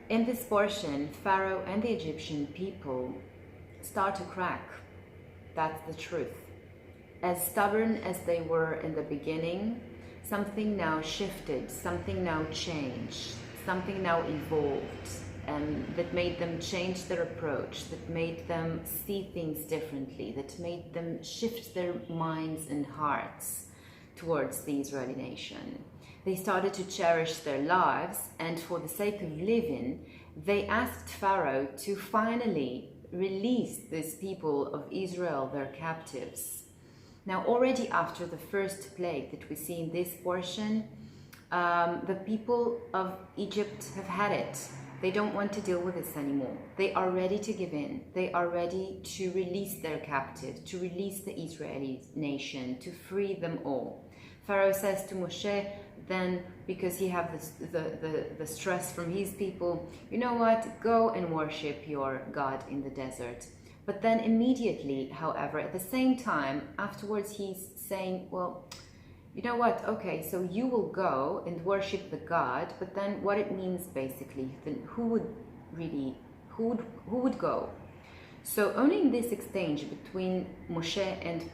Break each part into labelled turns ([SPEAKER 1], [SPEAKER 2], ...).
[SPEAKER 1] In this portion, Pharaoh and the Egyptian people start to crack. That's the truth. As stubborn as they were in the beginning, something now shifted, something now changed, something now evolved, that made them change their approach, that made them see things differently, that made them shift their minds and hearts towards the Israeli nation. They started to cherish their lives, and for the sake of living, they asked Pharaoh to finally release these people of Israel, their captives. Now, already after the first plague that we see in this portion, the people of Egypt have had it. They don't want to deal with this anymore. They are ready to give in. They are ready to release their captives, to release the Israeli nation, to free them all. Pharaoh says to Moshe, then, because he have the stress from his people, you know what, go and worship your God in the desert. But then immediately, however, at the same time, afterwards he's saying, well, you know what, okay, so you will go and worship the God, but then what it means basically, then who would go? So only in this exchange between Moshe and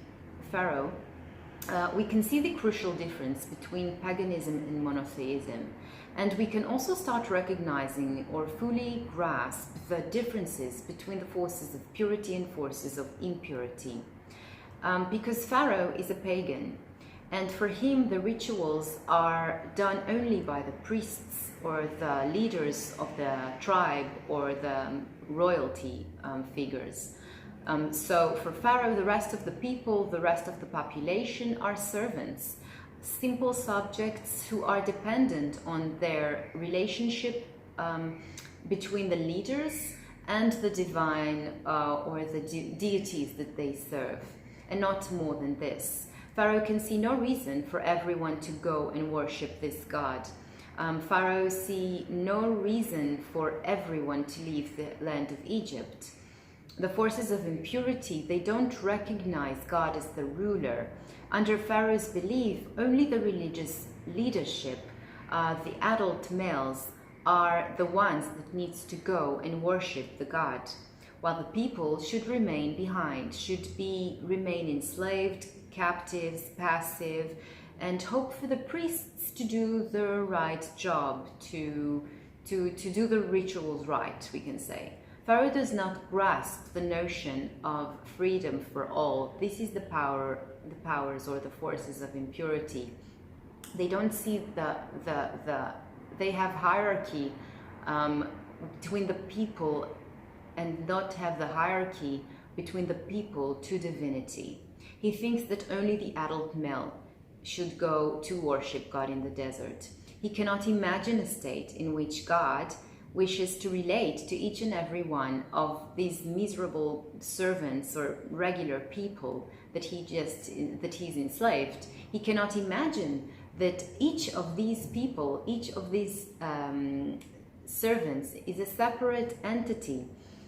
[SPEAKER 1] Pharaoh, we can see the crucial difference between paganism and monotheism. And we can also start recognizing or fully grasp the differences between the forces of purity and forces of impurity. Because Pharaoh is a pagan, and for him the rituals are done only by the priests or the leaders of the tribe or the royalty figures. So for Pharaoh, the rest of the people, the rest of the population are servants, simple subjects who are dependent on their relationship between the leaders and the divine or the deities that they serve, and not more than this. Pharaoh can see no reason for everyone to go and worship this God. Pharaoh sees no reason for everyone to leave the land of Egypt. The forces of impurity, they don't recognize God as the ruler. Under Pharaoh's belief, only the religious leadership, the adult males, are the ones that needs to go and worship the God, while the people should remain behind, remain enslaved, captives, passive, and hope for the priests to do the right job, to do the rituals right, we can say. Pharaoh does not grasp the notion of freedom for all. This is the powers or the forces of impurity. They don't see they have hierarchy between the people and not have the hierarchy between the people to divinity. He thinks that only the adult male should go to worship God in the desert. He cannot imagine a state in which God wishes to relate to each and every one of these miserable servants or regular people that he's enslaved. He cannot imagine that each of these people, each of these servants is a separate entity,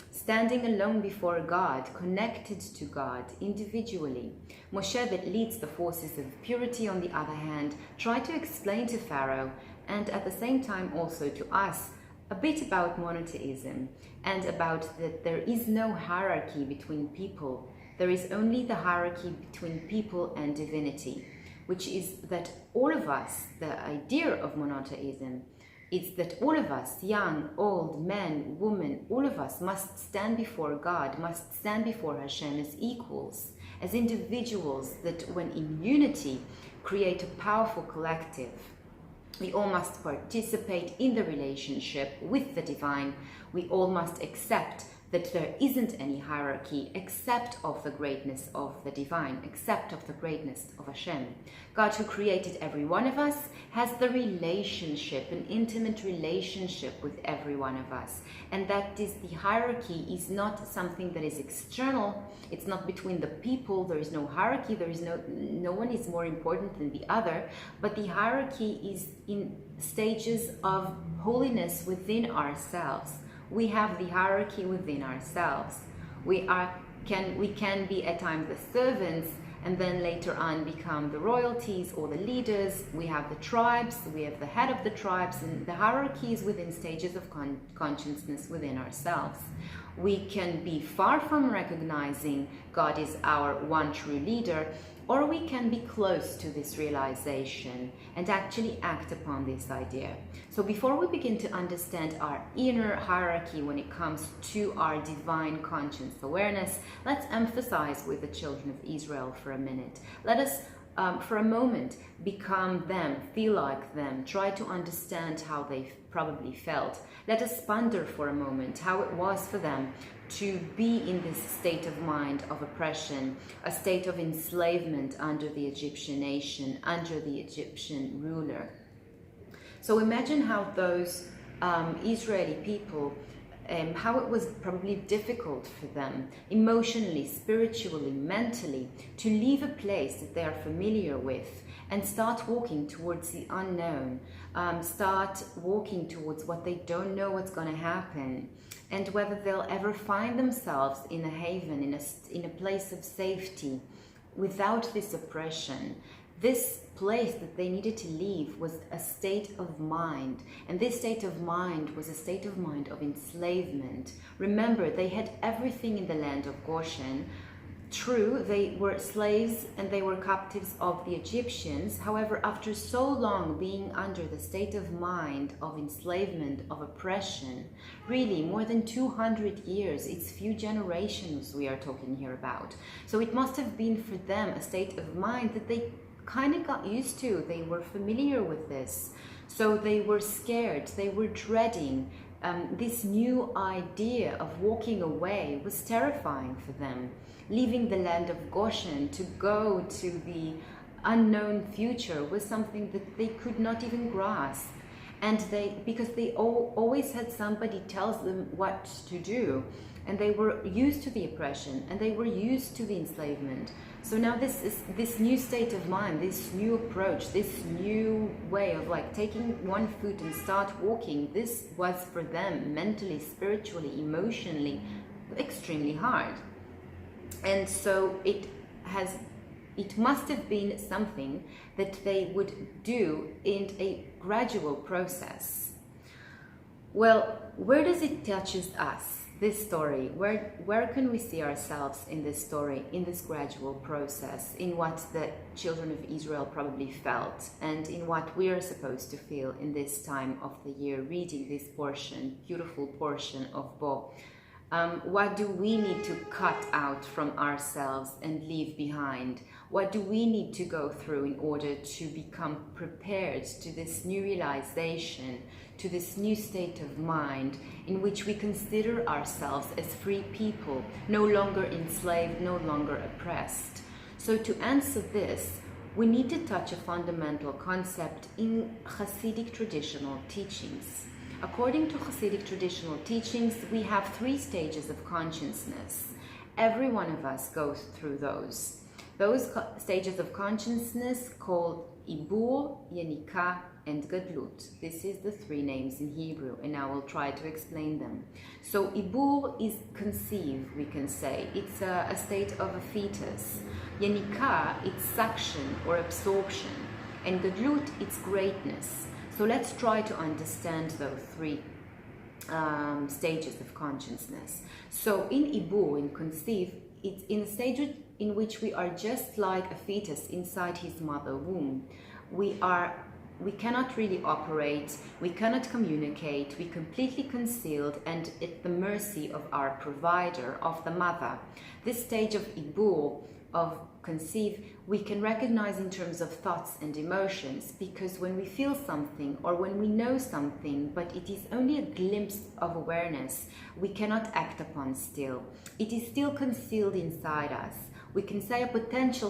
[SPEAKER 1] standing alone before God, connected to God individually. Moshe, that leads the forces of purity, on the other hand, tried to explain to Pharaoh and at the same time also to us a bit about monotheism and about that there is no hierarchy between people. There is only the hierarchy between people and divinity, which is that all of us, the idea of monotheism, it's that all of us, young, old, men, women, all of us must stand before God, must stand before Hashem as equals, as individuals that when in unity create a powerful collective. We all must participate in the relationship with the divine. We all must accept that there isn't any hierarchy except of the greatness of the divine, except of the greatness of Hashem. God, who created every one of us, has the relationship, an intimate relationship with every one of us. And that the hierarchy is not something that is external. It's not between the people. There is no hierarchy. There is no one is more important than the other. But the hierarchy is in stages of holiness within ourselves. We have the hierarchy within ourselves. We can be at times the servants, and then later on become the royalties or the leaders. We have the tribes, we have the head of the tribes, and the hierarchy is within stages of consciousness within ourselves. We can be far from recognizing God is our one true leader, or we can be close to this realization and actually act upon this idea. So before we begin to understand our inner hierarchy when it comes to our divine conscience awareness, let's emphasize with the children of Israel for a minute. Let us for a moment become them, feel like them, try to understand how they probably felt. Let us ponder for a moment how it was for them to be in this state of mind of oppression, a state of enslavement under the Egyptian nation, under the Egyptian ruler. So imagine how those Israeli people, how it was probably difficult for them emotionally, spiritually, mentally, to leave a place that they are familiar with and start walking towards the unknown, start walking towards what they don't know what's going to happen, and whether they'll ever find themselves in a haven, in a place of safety without this oppression. This place that they needed to leave was a state of mind, and this state of mind was a state of mind of enslavement. Remember, they had everything in the land of Goshen. True, they were slaves and they were captives of the Egyptians. However, after so long being under the state of mind of enslavement, of oppression, really more than 200 years, it's few generations we are talking here about. So it must have been for them a state of mind that they kind of got used to. They were familiar with this. So they were scared, they were dreading. This new idea of walking away was terrifying for them. Leaving the land of Goshen to go to the unknown future was something that they could not even grasp. And because they always had somebody tells them what to do, and they were used to the oppression and they were used to the enslavement. So now this new state of mind, this new approach, this new way of like taking one foot and start walking, this was for them mentally, spiritually, emotionally extremely hard. And so it must have been something that they would do in a gradual process. Well, where does it touches us? This story, where can we see ourselves in this story, in this gradual process, in what the children of Israel probably felt, and in what we are supposed to feel in this time of the year, reading this portion, beautiful portion of Bo? What do we need to cut out from ourselves and leave behind? What do we need to go through in order to become prepared to this new realization, to this new state of mind in which we consider ourselves as free people, no longer enslaved, no longer oppressed? So to answer this, we need to touch a fundamental concept in Hasidic traditional teachings. According to Hasidic traditional teachings, we have 3 stages of consciousness. Every one of us goes through those. Those stages of consciousness called Ibur, Yenika, and Gadlut. This is the 3 names in Hebrew, and I will try to explain them. So Ibur is conceive, we can say. It's a state of a fetus. Yenika, it's suction or absorption. And Gadlut, it's greatness. So let's try to understand those 3 stages of consciousness. So in Ibur, in conceive, it's in a stage in which we are just like a fetus inside his mother womb. We cannot really operate, we cannot communicate, we're completely concealed and at the mercy of our provider, of the mother. This stage of Ibur, of conceive, we can recognize in terms of thoughts and emotions, because when we feel something or when we know something, but it is only a glimpse of awareness, we cannot act upon still. It is still concealed inside us. We can say a potential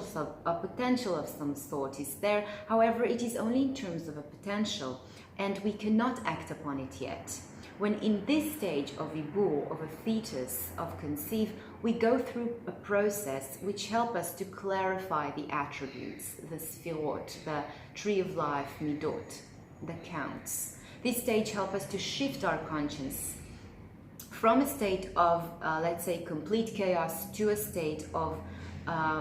[SPEAKER 1] of some sort is there, however, it is only in terms of a potential, and we cannot act upon it yet. When in this stage of Ibur, of a fetus, of conceive, we go through a process which helps us to clarify the attributes, the sfirot, the tree of life, midot, the counts. This stage helps us to shift our conscience from a state of, let's say, complete chaos to a state of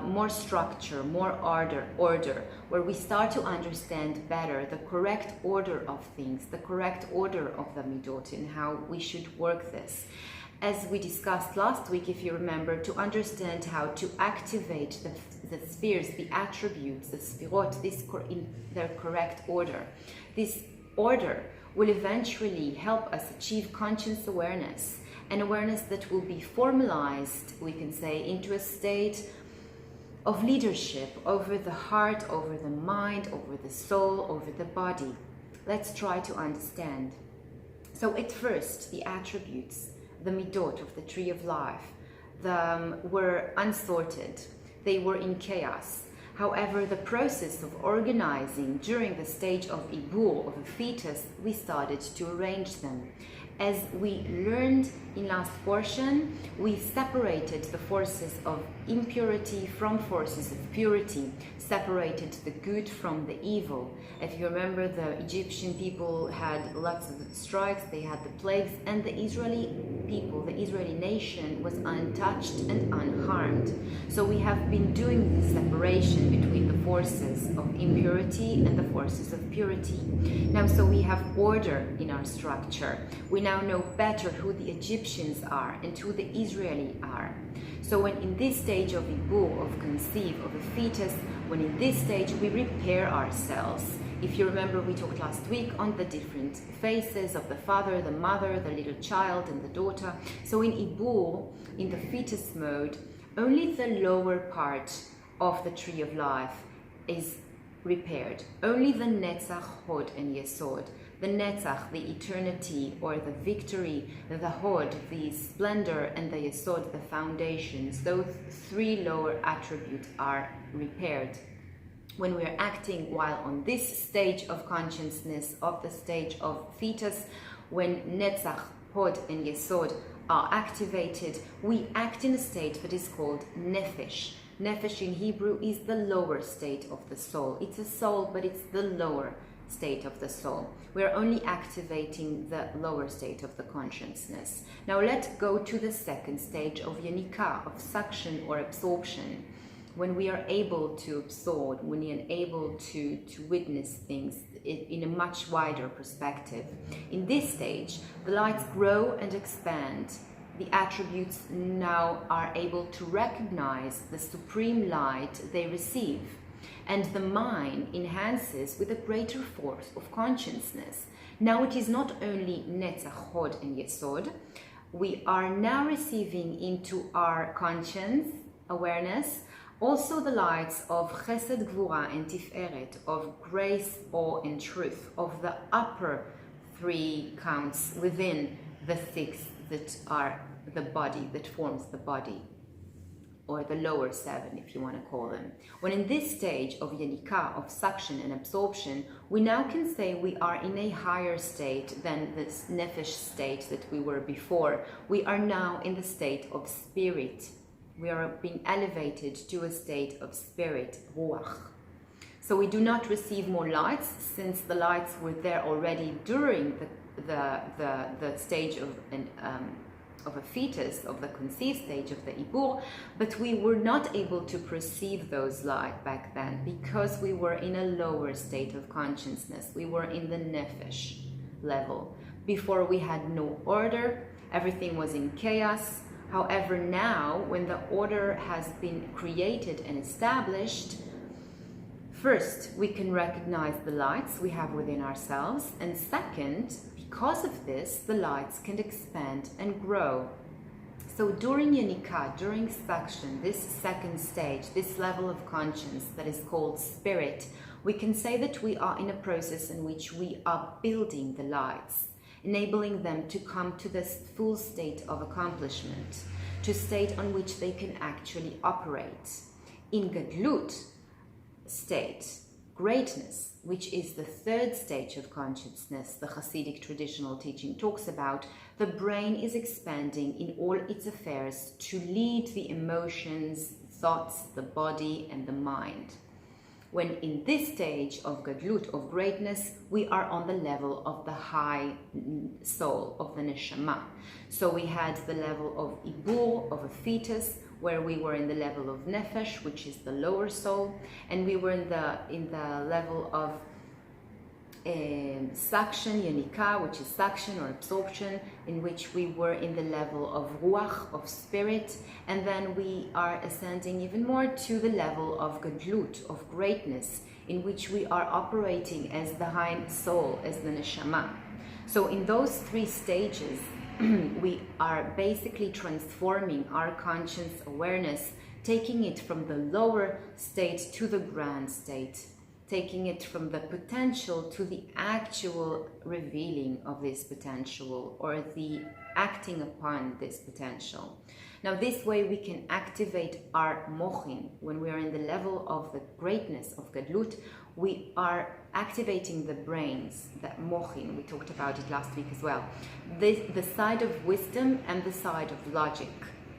[SPEAKER 1] more structure, more order, where we start to understand better the correct order of things, the correct order of the midot, and how we should work this. As we discussed last week, if you remember, to understand how to activate the spheres, the attributes, the sphirot, in their correct order. This order will eventually help us achieve conscious awareness, an awareness that will be formalized, we can say, into a state of leadership over the heart, over the mind, over the soul, over the body. Let's try to understand. So at first, the attributes, the midot of the tree of life, were unsorted. They were in chaos. However, the process of organizing during the stage of ibur, of a fetus, we started to arrange them. As we learned in last portion, we separated the forces of impurity from forces of purity, separated the good from the evil. If you remember, the Egyptian people had lots of strikes, they had the plagues, and the Israeli people, the Israeli nation, was untouched and unharmed. So we have been doing this separation between the forces of impurity and the forces of purity. Now, so we have order in our structure. We now know better who the Egyptians are and who the Israeli are. So when in this stage of ibur, of conceive, of a fetus, when in this stage we repair ourselves. If you remember, we talked last week on the different phases of the father, the mother, the little child, and the daughter. So in ibur, in the fetus mode, only the lower part of the tree of life is repaired. Only the netzach, hod, and yesod. The netzach, the eternity or the victory, the hod, the splendor, and the yesod, the foundations. Those three lower attributes are repaired. When we are acting while on this stage of consciousness, of the stage of fetus, when netzach, hod, and yesod are activated, we act in a state that is called nefesh. Nefesh in Hebrew is the lower state of the soul. It's a soul, but it's the lower state of the soul. We are only activating the lower state of the consciousness. Now let's go to the second stage of yenika, of suction or absorption. When we are able to absorb, when we are able to witness things in a much wider perspective. In this stage, the lights grow and expand. The attributes now are able to recognize the supreme light they receive. And the mind enhances with a greater force of consciousness. Now it is not only netzach, hod, and yesod. We are now receiving into our conscience, awareness, also the lights of chesed, gvura, and tiferet, of grace, awe, and truth, of the upper three counts within the six that are the body, that forms the body, or the lower seven, if you want to call them. When in this stage of yenika, of suction and absorption, we now can say we are in a higher state than this nefesh state that we were before. We are now in the state of spirit. We are being elevated to a state of spirit, ruach. So we do not receive more lights, since the lights were there already during the stage of a fetus, of the conceived stage of the ibur, but we were not able to perceive those light back then because we were in a lower state of consciousness. We were in the nefesh level. Before we had no order, everything was in chaos. However, now when the order has been created and established, first, we can recognize the lights we have within ourselves, and second, because of this, the lights can expand and grow. So during yenika, during suction, this second stage, this level of conscience that is called spirit, we can say that we are in a process in which we are building the lights, enabling them to come to this full state of accomplishment, to a state on which they can actually operate. In gadlut state, greatness, which is the third stage of consciousness the Hasidic traditional teaching talks about, the brain is expanding in all its affairs to lead the emotions, thoughts, the body, and the mind. When in this stage of gadlut, of greatness, we are on the level of the high soul, of the neshama. So we had the level of ibur, of a fetus. where we were in the level of nefesh, which is the lower soul, and we were in the level of suction, yonika, which is suction or absorption, in which we were in the level of ruach, of spirit, and then we are ascending even more to the level of gadlut, of greatness, in which we are operating as the high soul, as the neshama. So in those three stages, we are basically transforming our conscious awareness, taking it from the lower state to the grand state, taking it from the potential to the actual revealing of this potential, or the acting upon this potential. Now, this way we can activate our mochin. When we are in the level of the greatness of gadlut, we are activating the brains, that mochin. We talked about it last week as well. The side of wisdom and the side of logic,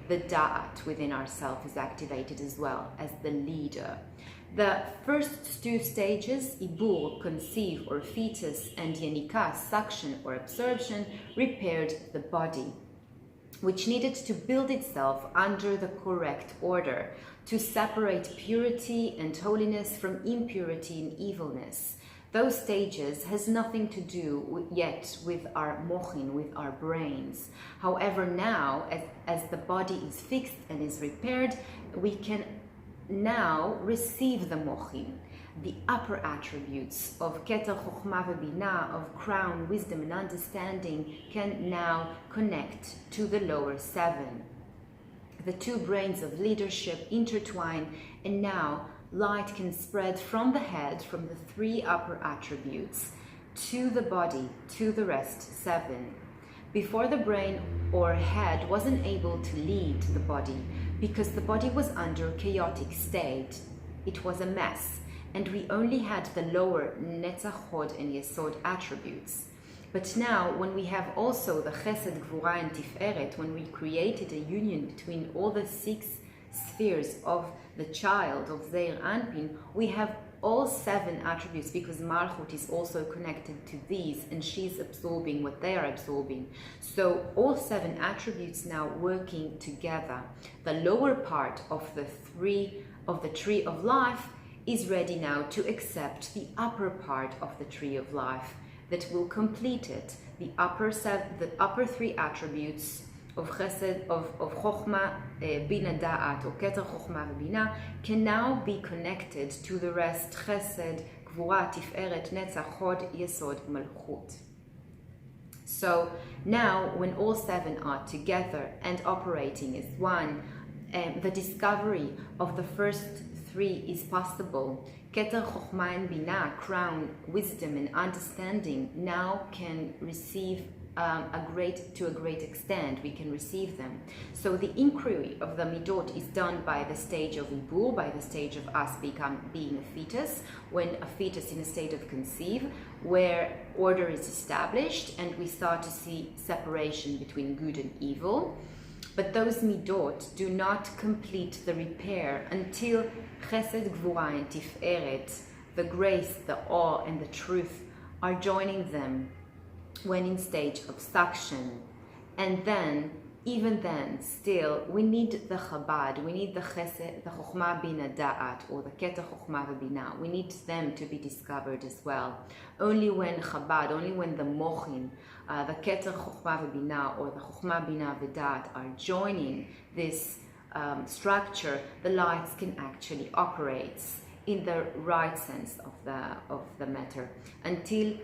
[SPEAKER 1] the da'at within ourselves is activated as well as the leader. The first two stages, ibur, conceive or fetus, and yenika, suction or absorption, repaired the body, which needed to build itself under the correct order, to separate purity and holiness from impurity and evilness. Those stages has nothing to do yet with our mochin, with our brains. However, now, as the body is fixed and is repaired, we can now receive the mochin, the upper attributes of keter, chokhmah, v'bina, of crown, wisdom, and understanding can now connect to the lower seven. The two brains of leadership intertwine, and now light can spread from the head, from the three upper attributes, to the body, to the rest seven. Before, the brain or head wasn't able to lead the body because the body was under chaotic state. It was a mess, and we only had the lower netzach, hod, and yesod attributes. But now, when we have also the chesed, gvura, and tiferet, when we created a union between all the six spheres of the child, of Zeir Anpin, we have all seven attributes, because Malchut is also connected to these, and she's absorbing what they are absorbing. So all seven attributes now working together. The lower part of the tree of life is ready now to accept the upper part of the tree of life that will complete it. The upper three attributes of chesed, of chokhmah, bina, da'at, or keter, chokhmah, bina, can now be connected to the rest, chesed, gvura, tiferet, netzach, hod, yesod, malchut. So now, when all seven are together and operating as one, the discovery of the first three is possible. Keter, chokhmah, and bina, crown, wisdom, and understanding, now can receive to a great extent. We can receive them. So the inquiry of the midot is done by the stage of ibur, by the stage of us being a fetus, when a fetus in a state of conceive, where order is established and we start to see separation between good and evil. But those midot do not complete the repair until chesed, gvura, and tiferet, the grace, the awe, and the truth, are joining them when in stage of suction. And then, even then, still, we need the Chabad, we need the Chesed, the Chokhmah, Bina, Da'at, or the Keter, Chokhmah, Bina. We need them to be discovered as well. Only when Chabad, only when the Mochin, the Keter, Chokhmah, Bina, or the Chokhmah, Bina, Da'at are joining this structure, the lights can actually operate in the right sense of the matter. Until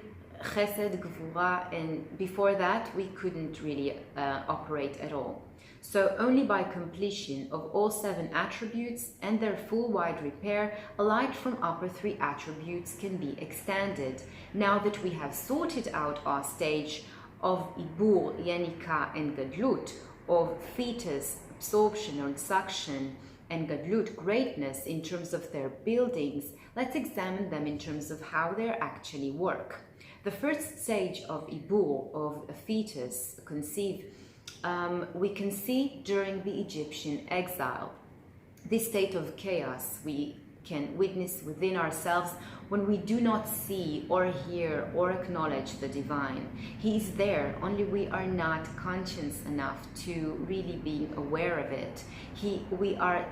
[SPEAKER 1] chesed, gvura, and before that we couldn't really operate at all. So only by completion of all seven attributes and their full wide repair, a light from upper three attributes can be extended. Now that we have sorted out our stage of ibur, yenika, and gadlut, of fetus, absorption or suction, and gadlut, greatness, in terms of their buildings, let's examine them in terms of how they actually work. The first stage of ibur, of a fetus, conceive, we can see during the Egyptian exile. This state of chaos, we can witness within ourselves when we do not see or hear or acknowledge the divine. He is there, only we are not conscious enough to really be aware of it. We are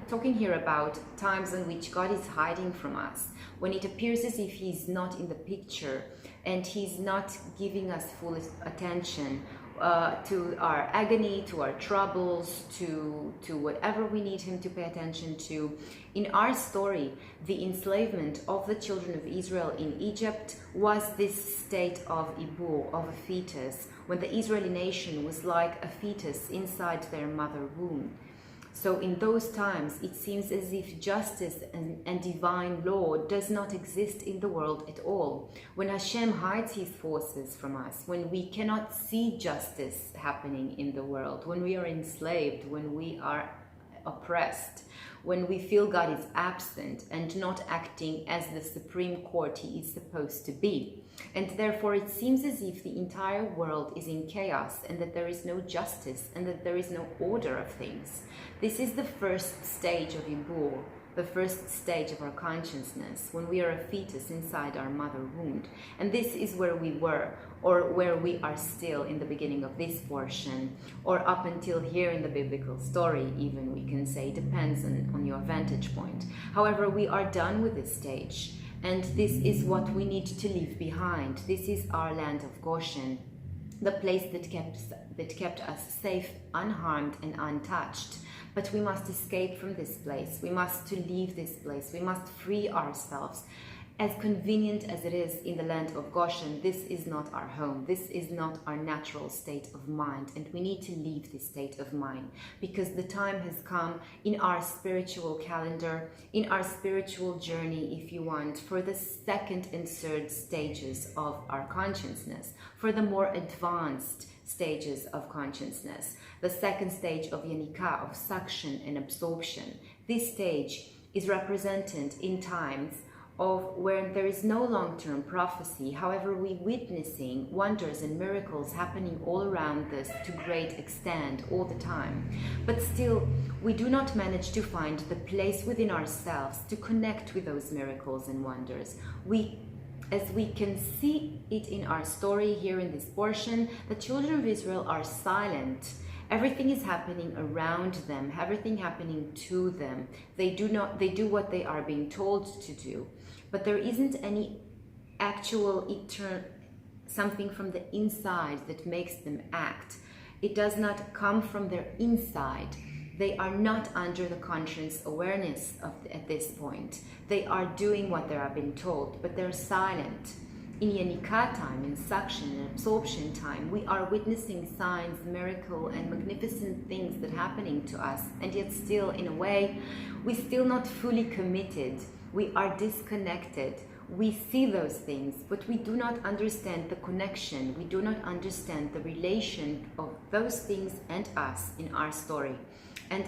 [SPEAKER 1] talking here about times in which God is hiding from us, when it appears as if He's not in the picture and He's not giving us full attention to our agony, to our troubles, to whatever we need Him to pay attention to. In our story, the enslavement of the children of Israel in Egypt was this state of ibur, of a fetus, when the Israeli nation was like a fetus inside their mother womb. So in those times, it seems as if justice and divine law does not exist in the world at all. When Hashem hides His forces from us, when we cannot see justice happening in the world, when we are enslaved, when we are oppressed, when we feel God is absent and not acting as the supreme court He is supposed to be. And therefore it seems as if the entire world is in chaos and that there is no justice and that there is no order of things. This is the first stage of ibur, the first stage of our consciousness, when we are a fetus inside our mother womb. And this is where we were, or where we are still in the beginning of this portion, or up until here in the biblical story, even, we can say, depends on your vantage point. However, we are done with this stage, and this is what we need to leave behind. This is our land of Goshen, the place that kept us safe, unharmed and untouched. But we must escape from this place. We must leave this place. We must free ourselves. As convenient as it is in the land of Goshen, this is not our home. This is not our natural state of mind. And we need to leave this state of mind, because the time has come in our spiritual calendar, in our spiritual journey, if you want, for the second and third stages of our consciousness, for the more advanced stages of consciousness. The second stage of Yanika, of suction and absorption. This stage is represented in times of where there is no long-term prophecy. However, we witnessing wonders and miracles happening all around us to great extent all the time. But still, we do not manage to find the place within ourselves to connect with those miracles and wonders. As we can see it in our story here in this portion, the children of Israel are silent. Everything is happening around them, everything happening to them. They do what they are being told to do. But there isn't any actual something from the inside that makes them act. It does not come from their inside. They are not under the conscious awareness at this point. They are doing what they are being told, but they're silent. In Yanika time, in suction and absorption time, we are witnessing signs, miracle, and magnificent things that are happening to us, and yet still, in a way, we're still not fully committed. We are disconnected. We see those things, but we do not understand the connection. We do not understand the relation of those things and us in our story. And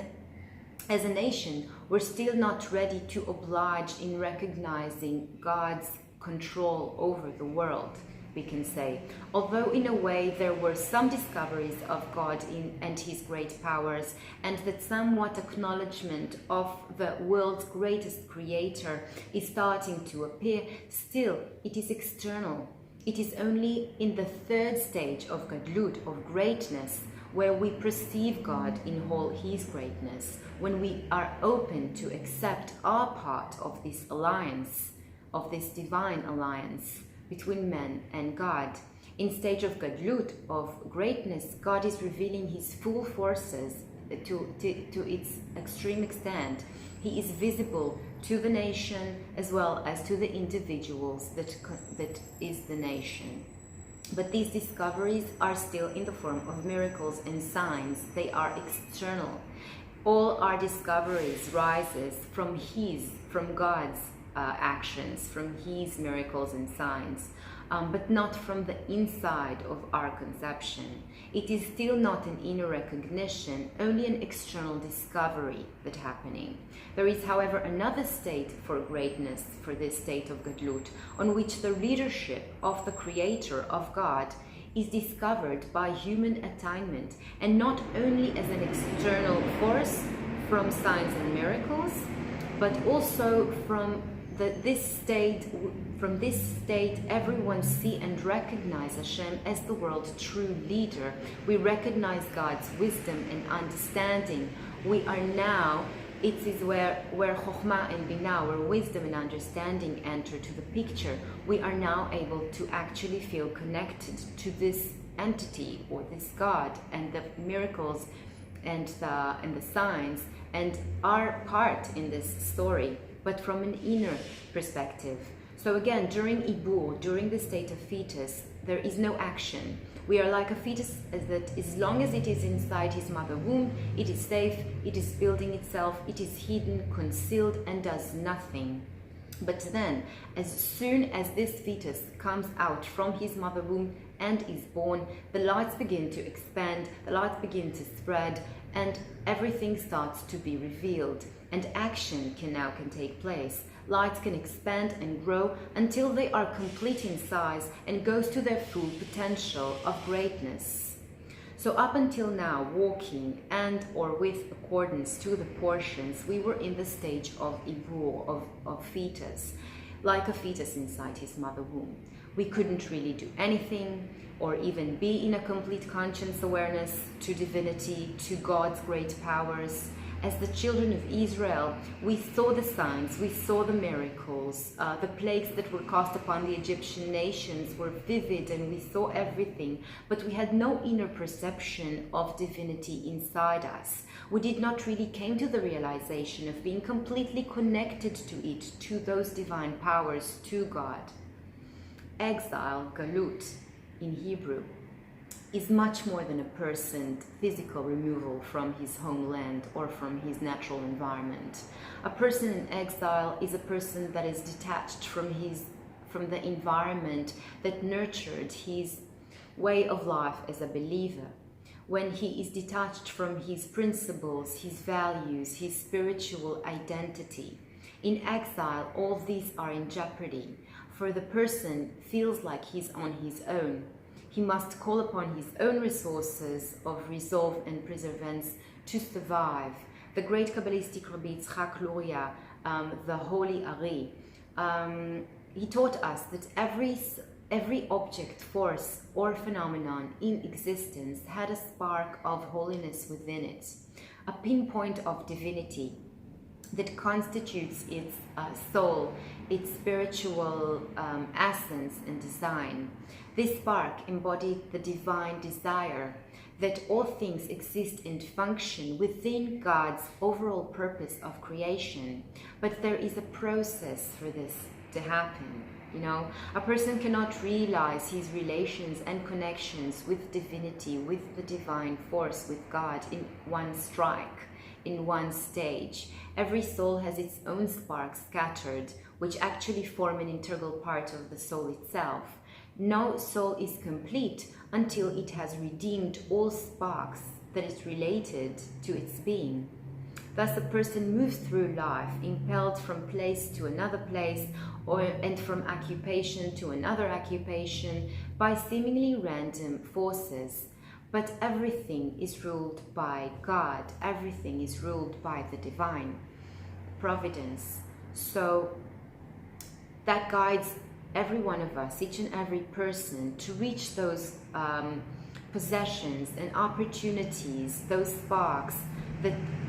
[SPEAKER 1] as a nation, we're still not ready to oblige in recognizing God's control over the world, we can say. Although in a way there were some discoveries of God and His great powers, and that somewhat acknowledgement of the world's greatest creator is starting to appear, still it is external. It is only in the third stage of Gadlut, of greatness, where we perceive God in all His greatness, when we are open to accept our part of this alliance, of this divine alliance between man and God. In stage of Gadlut, of greatness, God is revealing His full forces to its extreme extent. He is visible to the nation as well as to the individuals that is the nation. But these discoveries are still in the form of miracles and signs. They are external. All our discoveries rises from God's actions, from His miracles and signs, but not from the inside of our conception. It is still not an inner recognition, only an external discovery that's happening. There is, however, another state for greatness, for this state of Gadlut, on which the leadership of the Creator, of God, is discovered by human attainment, and not only as an external force from signs and miracles, but also from this state, everyone see and recognize Hashem as the world's true leader. We recognize God's wisdom and understanding. We are now, it is where Chokhmah and Binah, where wisdom and understanding enter to the picture. We are now able to actually feel connected to this entity or this God, and the miracles and the signs and our part in this story, but from an inner perspective. So again, during Ibur, during the state of fetus, there is no action. We are like a fetus that as long as it is inside his mother womb, it is safe, it is building itself, it is hidden, concealed, and does nothing. But then, as soon as this fetus comes out from his mother womb and is born, the lights begin to expand, the lights begin to spread, and everything starts to be revealed, and action can take place. Lights can expand and grow until they are complete in size and goes to their full potential of greatness. So up until now, walking and or with accordance to the portions, we were in the stage of Ibur, of fetus, like a fetus inside his mother womb. We couldn't really do anything or even be in a complete conscious awareness to divinity, to God's great powers. As the children of Israel, we saw the signs, we saw the miracles, the plagues that were cast upon the Egyptian nations were vivid, and we saw everything, but we had no inner perception of divinity inside us. We did not really came to the realization of being completely connected to it, to those divine powers, to God. Exile, galut, in Hebrew, is much more than a person's physical removal from his homeland or from his natural environment. A person in exile is a person that is detached from the environment that nurtured his way of life as a believer. When he is detached from his principles, his values, his spiritual identity. In exile, all these are in jeopardy, for the person feels like he's on his own. He must call upon his own resources of resolve and perseverance to survive. The great Kabbalistic Rabbi Yitzhak Luria, the Holy Ari, he taught us that every object, force, or phenomenon in existence had a spark of holiness within it, a pinpoint of divinity that constitutes its soul, its spiritual essence and design. This spark embodied the divine desire that all things exist and function within God's overall purpose of creation. But there is a process for this to happen. You know, a person cannot realize his relations and connections with divinity, with the divine force, with God in one strike, in one stage. Every soul has its own sparks scattered, which actually form an integral part of the soul itself. No soul is complete until it has redeemed all sparks that is related to its being. Thus, a person moves through life, impelled from place to another place, and from occupation to another occupation, by seemingly random forces. But everything is ruled by God. Everything is ruled by the divine providence. So that guides every one of us, each and every person, to reach those possessions and opportunities, those sparks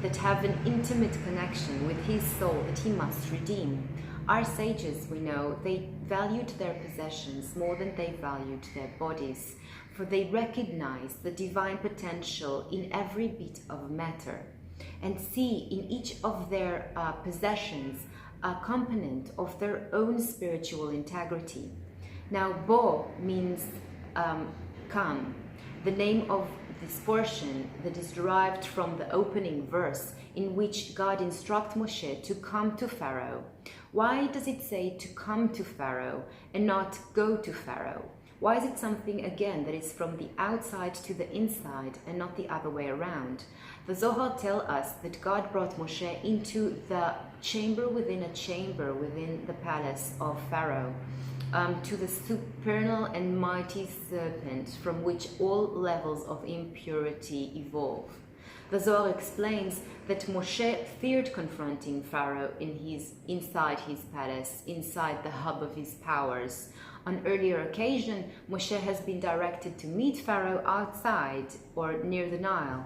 [SPEAKER 1] that have an intimate connection with his soul that he must redeem. Our sages, we know, they valued their possessions more than they valued their bodies, for they recognized the divine potential in every bit of matter and see in each of their possessions a component of their own spiritual integrity. Now, Bo means come. The name of this portion that is derived from the opening verse in which God instructs Moshe to come to Pharaoh. Why does it say to come to Pharaoh and not go to Pharaoh? Why is it something, again, that is from the outside to the inside and not the other way around? The Zohar tells us that God brought Moshe into the chamber within a chamber within the palace of Pharaoh, to the supernal and mighty serpent from which all levels of impurity evolve. The Zohar explains that Moshe feared confronting Pharaoh inside his palace, inside the hub of his powers. On earlier occasion, Moshe has been directed to meet Pharaoh outside or near the Nile.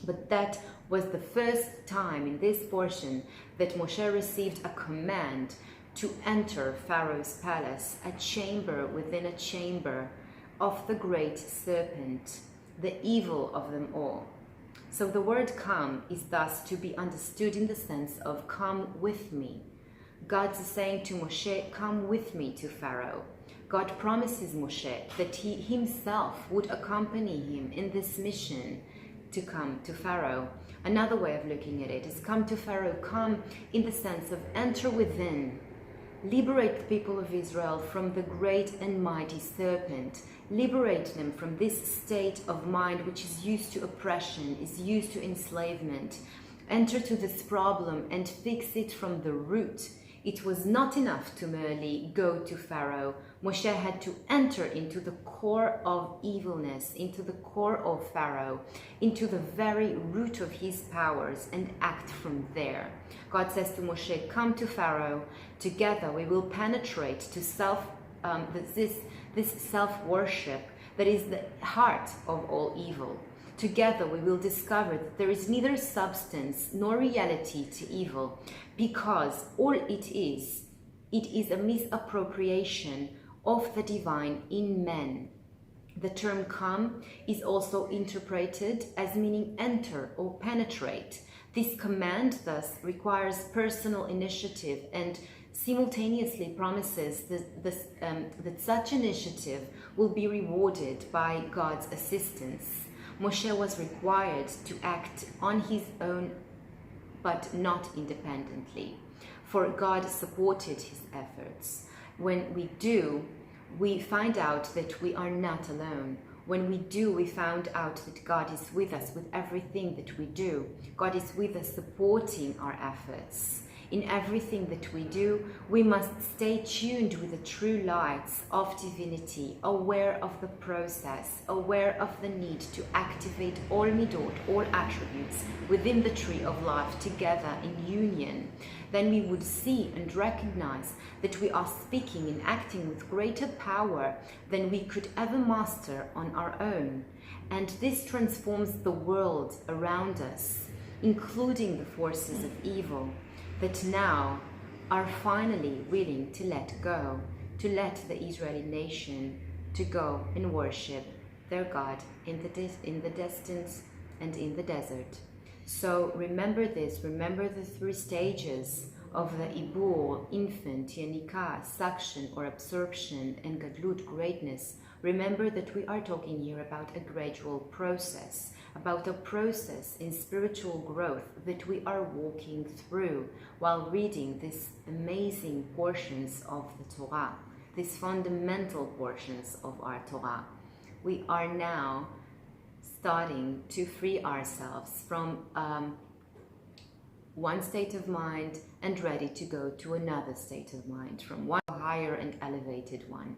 [SPEAKER 1] But that was the first time in this portion that Moshe received a command to enter Pharaoh's palace, a chamber within a chamber of the great serpent, the evil of them all. So the word come is thus to be understood in the sense of come with me. God is saying to Moshe, come with me to Pharaoh. God promises Moshe that he himself would accompany him in this mission to come to Pharaoh. Another way of looking at it is come to Pharaoh, come in the sense of enter within. Liberate the people of Israel from the great and mighty serpent. Liberate them from this state of mind which is used to oppression, is used to enslavement. Enter to this problem and fix it from the root. It was not enough to merely go to Pharaoh. Moshe had to enter into the core of evilness, into the core of Pharaoh, into the very root of his powers, and act from there. God says to Moshe, come to Pharaoh. Together we will penetrate to this self-worship that is the heart of all evil. Together we will discover that there is neither substance nor reality to evil, because all it is a misappropriation of the divine in men. The term come is also interpreted as meaning enter or penetrate. This command thus requires personal initiative and simultaneously promises that such initiative will be rewarded by God's assistance. Moshe was required to act on his own, but not independently, for God supported his efforts. When we do, we find out that we are not alone. When we do, we found out that God is with us with everything that we do. God is with us supporting our efforts. In everything that we do, we must stay tuned with the true lights of divinity, aware of the process, aware of the need to activate all midot, all attributes within the tree of life together in union. Then we would see and recognize that we are speaking and acting with greater power than we could ever master on our own. And this transforms the world around us, including the forces of evil, that now are finally willing to let go, to let the Israeli nation to go and worship their God in the distance and in the desert. So remember this, remember the three stages of the Ibur, infant, Yanika, suction or absorption, and Gadlut, greatness. Remember that we are talking here about a gradual process, about a process in spiritual growth that we are walking through while reading these amazing portions of the Torah, these fundamental portions of our Torah. We are now starting to free ourselves from one state of mind and ready to go to another state of mind, from one higher and elevated one.